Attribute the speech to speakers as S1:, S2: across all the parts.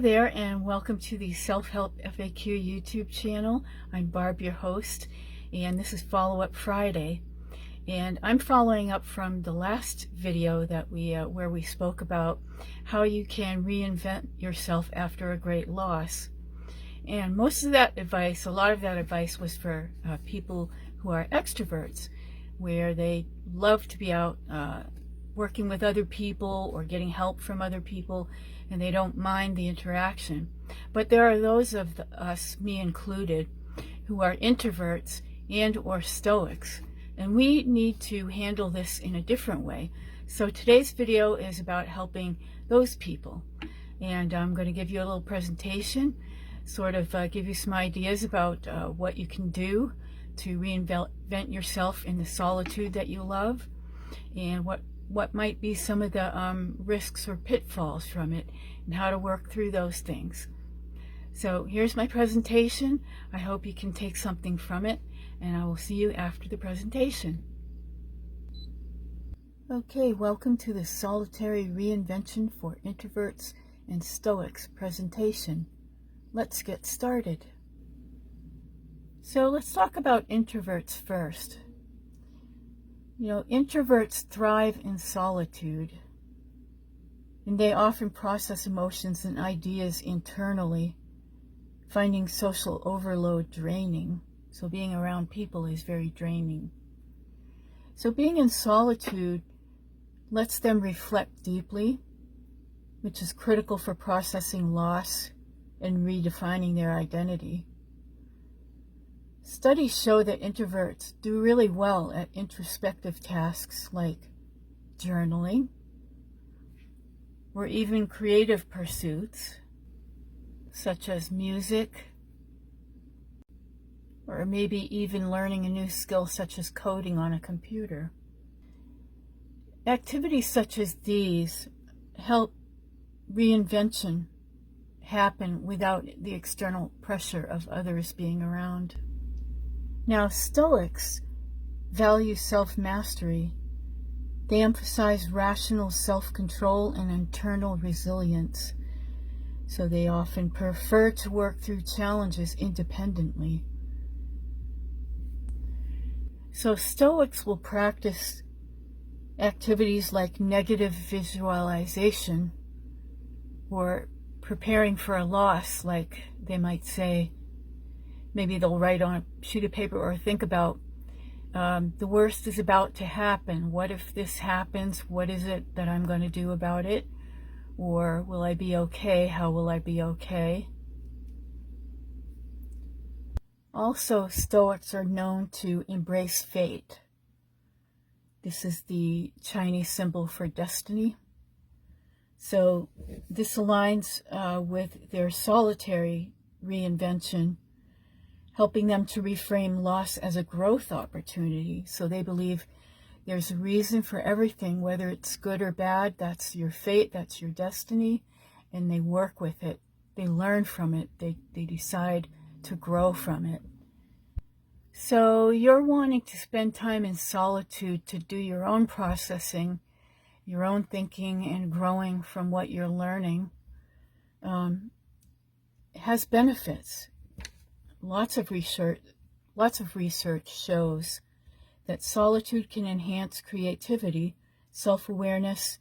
S1: there, and welcome to the Self-Help FAQ YouTube channel. I'm Barb, your host, and this is Follow-Up Friday. And I'm following up from the last video that where we spoke about how you can reinvent yourself after a great loss. And most of that advice, a lot of that advice was for people who are extroverts, where they love to be out working with other people or getting help from other people, and they don't mind the interaction. But there are those of us, me included, who are introverts and or stoics, and we need to handle this in a different way. So today's video is about helping those people, and I'm going to give you a little presentation, sort of give you some ideas about what you can do to reinvent yourself in the solitude that you love, and what might be some of the risks or pitfalls from it, and how to work through those things. So here's my presentation. I hope you can take something from it, and I will see you after the presentation. Okay, welcome to the Solitary Reinvention for Introverts and Stoics presentation. Let's get started. So let's talk about introverts first. You know, introverts thrive in solitude, and they often process emotions and ideas internally, finding social overload draining. So being around people is very draining. So being in solitude lets them reflect deeply, which is critical for processing loss and redefining their identity. Studies show that introverts do really well at introspective tasks like journaling or even creative pursuits such as music, or maybe even learning a new skill such as coding on a computer. Activities such as these help reinvention happen without the external pressure of others being around. Now, Stoics value self-mastery. They emphasize rational self-control and internal resilience. So they often prefer to work through challenges independently. So Stoics will practice activities like negative visualization, or preparing for a loss, like they might say, maybe they'll write on a sheet of paper or think about the worst is about to happen. What if this happens? What is it that I'm going to do about it? Or will I be okay? How will I be okay? Also, Stoics are known to embrace fate. This is the Chinese symbol for destiny. So this aligns with their solitary reinvention, helping them to reframe loss as a growth opportunity. So they believe there's a reason for everything, whether it's good or bad. That's your fate, that's your destiny, and they work with it. They learn from it. They decide to grow from it. So you're wanting to spend time in solitude to do your own processing, your own thinking, and growing from what you're learning. Has benefits. Lots of research shows that solitude can enhance creativity, self-awareness,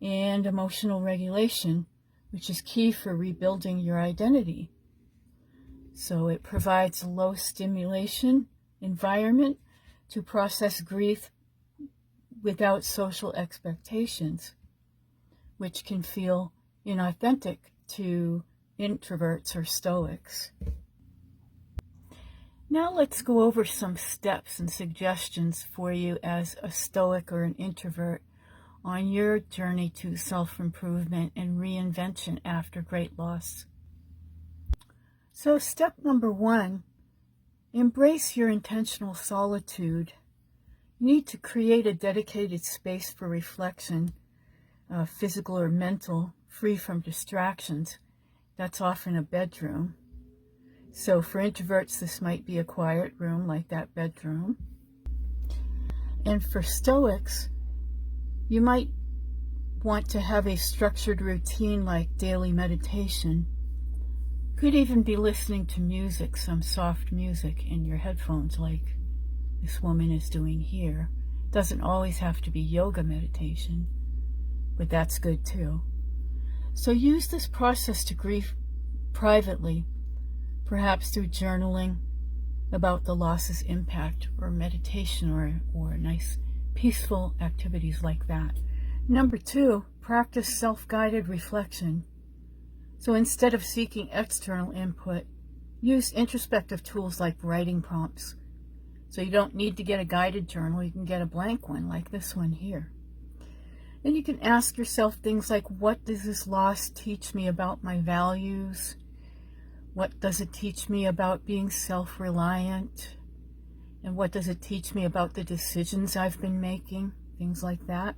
S1: and emotional regulation, which is key for rebuilding your identity. So it provides a low stimulation environment to process grief without social expectations, which can feel inauthentic to introverts or stoics. Now let's go over some steps and suggestions for you as a stoic or an introvert on your journey to self-improvement and reinvention after great loss. So step number 1, embrace your intentional solitude. You need to create a dedicated space for reflection, physical or mental, free from distractions. That's often a bedroom. So for introverts, this might be a quiet room like that bedroom. And for stoics, you might want to have a structured routine like daily meditation. Could even be listening to music, some soft music in your headphones like this woman is doing here. Doesn't always have to be yoga meditation, but that's good too. So use this process to grieve privately, perhaps through journaling about the loss's impact, or meditation, or nice peaceful activities like that. Number 2, practice self-guided reflection. So instead of seeking external input, use introspective tools like writing prompts. So you don't need to get a guided journal, you can get a blank one like this one here. And you can ask yourself things like, what does this loss teach me about my values? What does it teach me about being self-reliant? And what does it teach me about the decisions I've been making? Things like that.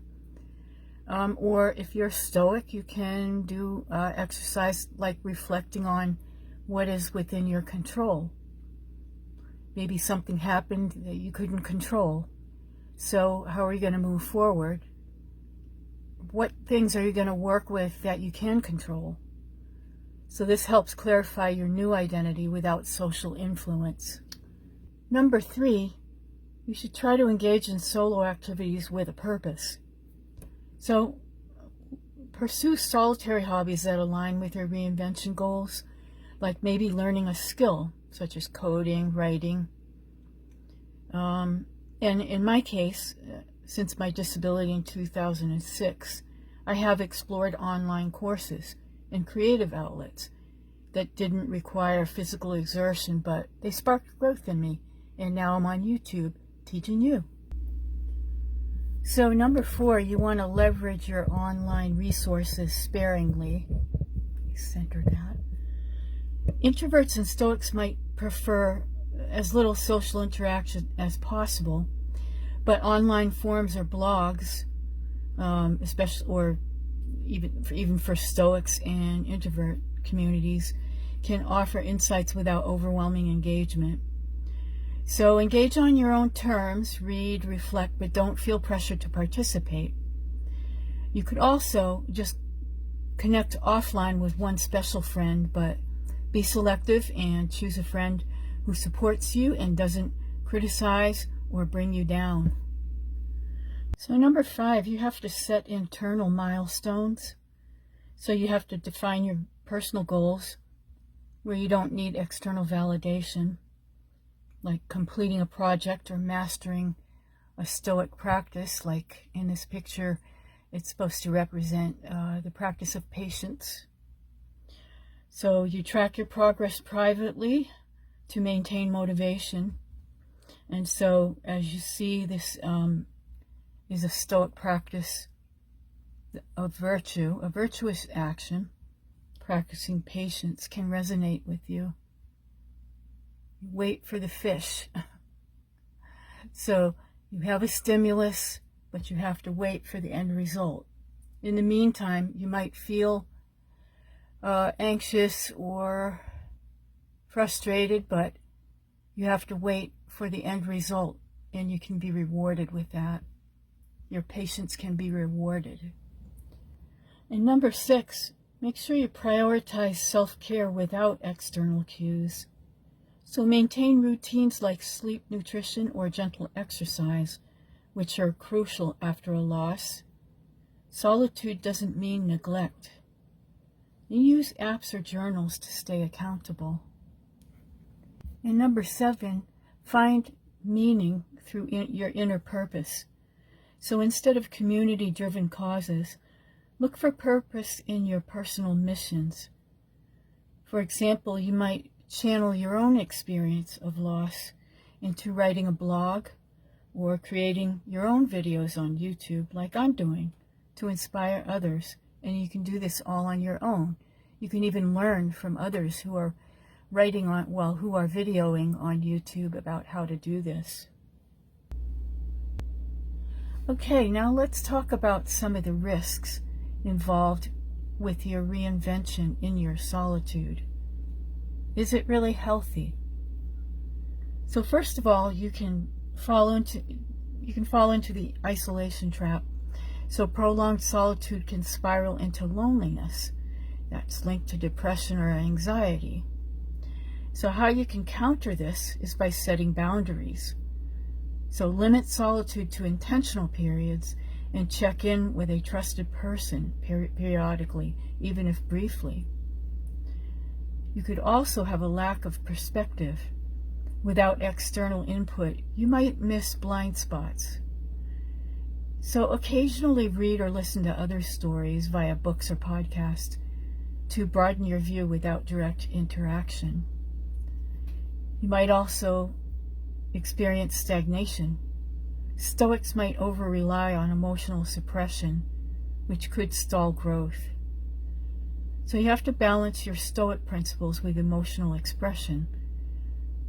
S1: Or if you're stoic, you can do exercise like reflecting on what is within your control. Maybe something happened that you couldn't control. So how are you going to move forward? What things are you going to work with that you can control? So this helps clarify your new identity without social influence. Number 3, you should try to engage in solo activities with a purpose. So pursue solitary hobbies that align with your reinvention goals, like maybe learning a skill, such as coding, writing. And in my case, since my disability in 2006, I have explored online courses and creative outlets that didn't require physical exertion, but they sparked growth in me. And now I'm on YouTube teaching you. So number 4, you want to leverage your online resources sparingly. Center that. Introverts and Stoics might prefer as little social interaction as possible, but online forums or blogs, especially, or even for Stoics and introvert communities, can offer insights without overwhelming engagement. So engage on your own terms, read, reflect, but don't feel pressured to participate. You could also just connect offline with one special friend, but be selective and choose a friend who supports you and doesn't criticize or bring you down. So number 5, you have to set internal milestones. So you have to define your personal goals where you don't need external validation, like completing a project or mastering a stoic practice. Like in this picture, it's supposed to represent the practice of patience. So you track your progress privately to maintain motivation. And so as you see, this is a stoic practice of virtue, a virtuous action. Practicing patience can resonate with you. Wait for the fish. So you have a stimulus, but you have to wait for the end result. In the meantime, you might feel anxious or frustrated, but you have to wait for the end result, and you can be rewarded with that. Your patience can be rewarded. And number 6, make sure you prioritize self-care without external cues. So maintain routines like sleep, nutrition, or gentle exercise, which are crucial after a loss. Solitude doesn't mean neglect. You use apps or journals to stay accountable. And number 7, find meaning through your inner purpose. So instead of community-driven causes, look for purpose in your personal missions. For example, you might channel your own experience of loss into writing a blog or creating your own videos on YouTube like I'm doing to inspire others. And you can do this all on your own. You can even learn from others who are writing on, who are videoing on YouTube about how to do this. Okay, now let's talk about some of the risks involved with your reinvention in your solitude. Is it really healthy? So first of all, you can fall into the isolation trap. So prolonged solitude can spiral into loneliness. That's linked to depression or anxiety. So how you can counter this is by setting boundaries. So limit solitude to intentional periods and check in with a trusted person periodically, even if briefly. You could also have a lack of perspective. Without external input, you might miss blind spots. So occasionally read or listen to other stories via books or podcasts to broaden your view without direct interaction. You might also experience stagnation. Stoics might over-rely on emotional suppression, which could stall growth. So you have to balance your Stoic principles with emotional expression,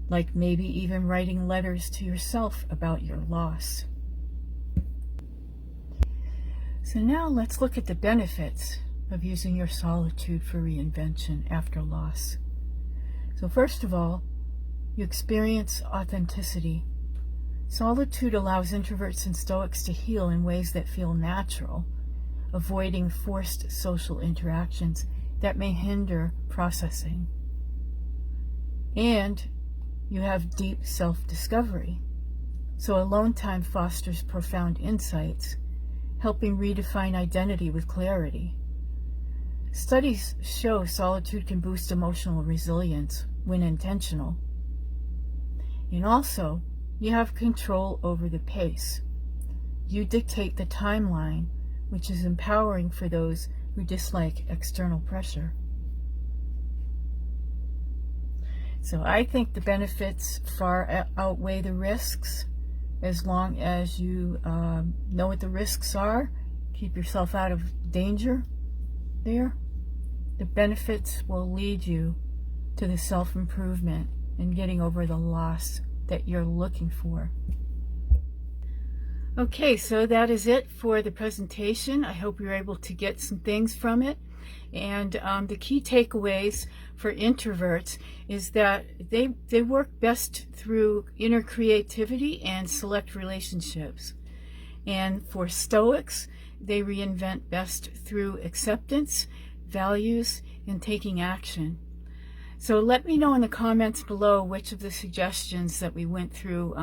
S1: like maybe even writing letters to yourself about your loss. So now let's look at the benefits of using your solitude for reinvention after loss. So first of all, you experience authenticity. Solitude allows introverts and Stoics to heal in ways that feel natural, avoiding forced social interactions that may hinder processing. And you have deep self-discovery. So alone time fosters profound insights, helping redefine identity with clarity. Studies show solitude can boost emotional resilience when intentional. And also, you have control over the pace. You dictate the timeline, which is empowering for those who dislike external pressure. So I think the benefits far outweigh the risks. As long as you know what the risks are, keep yourself out of danger there, the benefits will lead you to the self-improvement and getting over the loss that you're looking for. Okay, so that is it for the presentation. I hope you're able to get some things from it. And the key takeaways for introverts is that they work best through inner creativity and select relationships. And for Stoics, they reinvent best through acceptance, values, and taking action. So let me know in the comments below which of the suggestions that we went through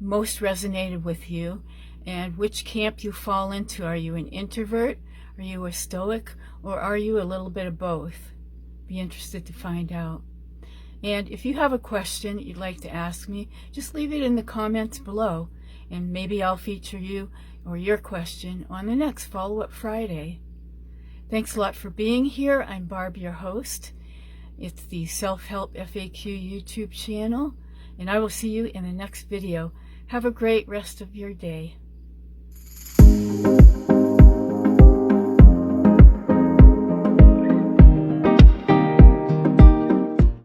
S1: most resonated with you, and which camp you fall into. Are you an introvert? Are you a Stoic? Or are you a little bit of both? Be interested to find out. And if you have a question you'd like to ask me, just leave it in the comments below, and maybe I'll feature you or your question on the next Follow-Up Friday. Thanks a lot for being here. I'm Barb, your host. It's the Self-Help FAQ YouTube channel, and I will see you in the next video. Have a great rest of your day.